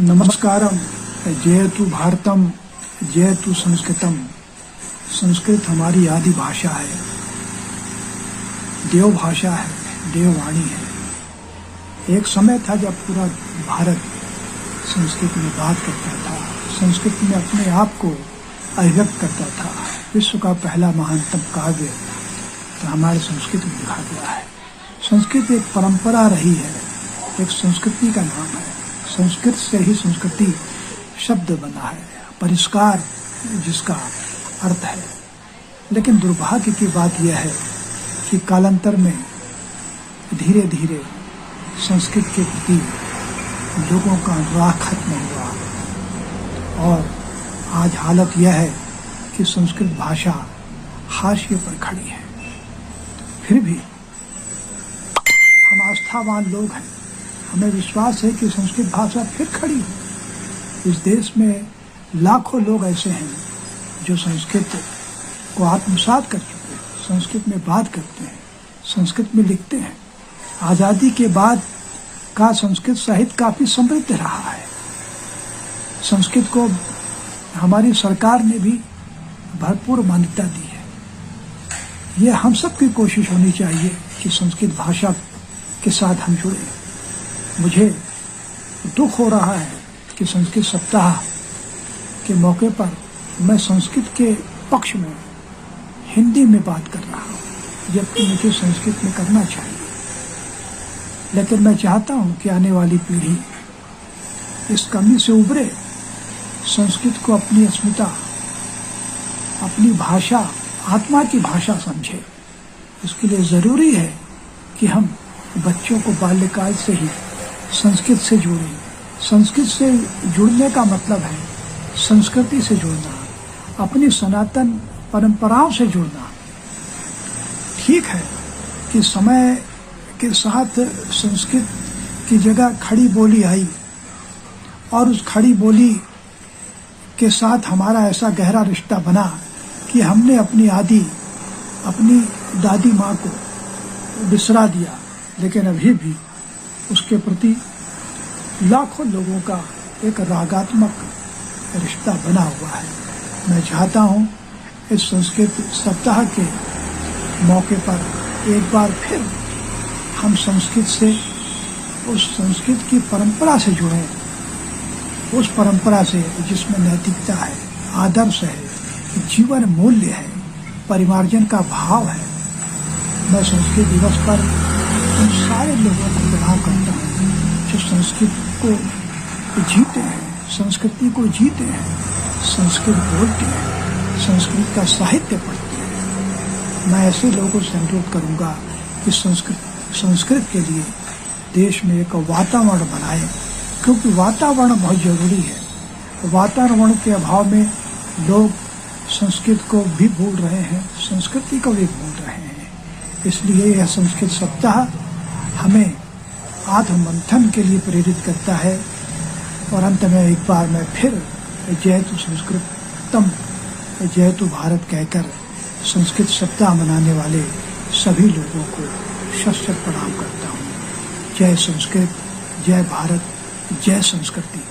नमस्कारम। जयतु भारतम, जयतु संस्कृतम। संस्कृत हमारी आदि भाषा है, देव भाषा है, देववाणी है। एक समय था जब पूरा भारत संस्कृत में बात करता था, संस्कृत में अपने आप को अभिव्यक्त करता था। विश्व का पहला महानतम काव्य तो हमारे संस्कृत में लिखा गया है। संस्कृत एक परंपरा रही है, एक संस्कृति का नाम है। संस्कृत से ही संस्कृति शब्द बना है, परिष्कार जिसका अर्थ है। लेकिन दुर्भाग्य की बात यह है कि कालांतर में धीरे धीरे संस्कृत के प्रति लोगों का अनुराग खत्म हुआ और आज हालत यह है कि संस्कृत भाषा हाशिए पर खड़ी है। फिर भी हम आस्थावान लोग हैं, हमें विश्वास है कि संस्कृत भाषा फिर खड़ी हो। इस देश में लाखों लोग ऐसे हैं जो संस्कृत को आत्मसात कर चुके हैं, संस्कृत में बात करते हैं, संस्कृत में लिखते हैं। आज़ादी के बाद का संस्कृत साहित्य काफी समृद्ध रहा है। संस्कृत को हमारी सरकार ने भी भरपूर मान्यता दी है। ये हम सब की कोशिश होनी चाहिए कि संस्कृत भाषा के साथ हम जुड़े। मुझे दुख हो रहा है कि संस्कृत सप्ताह के मौके पर मैं संस्कृत के पक्ष में हिंदी में बात कर रहा हूँ, जबकि मुझे संस्कृत में करना चाहिए। लेकिन मैं चाहता हूँ कि आने वाली पीढ़ी इस कमी से उभरे, संस्कृत को अपनी अस्मिता, अपनी भाषा, आत्मा की भाषा समझे। इसके लिए ज़रूरी है कि हम बच्चों को बाल्यकाल से ही संस्कृत से जोड़ें। संस्कृत से जुड़ने का मतलब है संस्कृति से जुड़ना, अपनी सनातन परंपराओं से जुड़ना। ठीक है कि समय के साथ संस्कृत की जगह खड़ी बोली आई और उस खड़ी बोली के साथ हमारा ऐसा गहरा रिश्ता बना कि हमने अपनी दादी माँ को बिसरा दिया। लेकिन अभी भी उसके प्रति लाखों लोगों का एक रागात्मक रिश्ता बना हुआ है। मैं चाहता हूँ इस संस्कृत सप्ताह के मौके पर एक बार फिर हम संस्कृत से, उस संस्कृत की परंपरा से जुड़ें, उस परंपरा से जिसमें नैतिकता है, आदर्श है, जीवन मूल्य है, परिमार्जन का भाव है। मैं संस्कृत दिवस पर उन सारे लोगों को प्रणाम करता हूँ जो संस्कृत को जीते हैं, संस्कृति को जीते हैं, संस्कृत बोलते हैं, संस्कृत का साहित्य पढ़ते हैं। मैं ऐसे लोगों से अनुरोध करूँगा कि संस्कृत के लिए देश में एक वातावरण बनाए, क्योंकि वातावरण बहुत जरूरी है। वातावरण के अभाव में लोग संस्कृत को भी भूल रहे हैं, संस्कृति को भी भूल रहे हैं। इसलिए यह संस्कृत सप्ताह हमें आत्ममंथन के लिए प्रेरित करता है। और अंत में एक बार मैं फिर जयतु संस्कृतम, जयतु भारत कहकर संस्कृत सप्ताह मनाने वाले सभी लोगों को शत शत प्रणाम करता हूँ। जय संस्कृत, जय भारत, जय संस्कृति।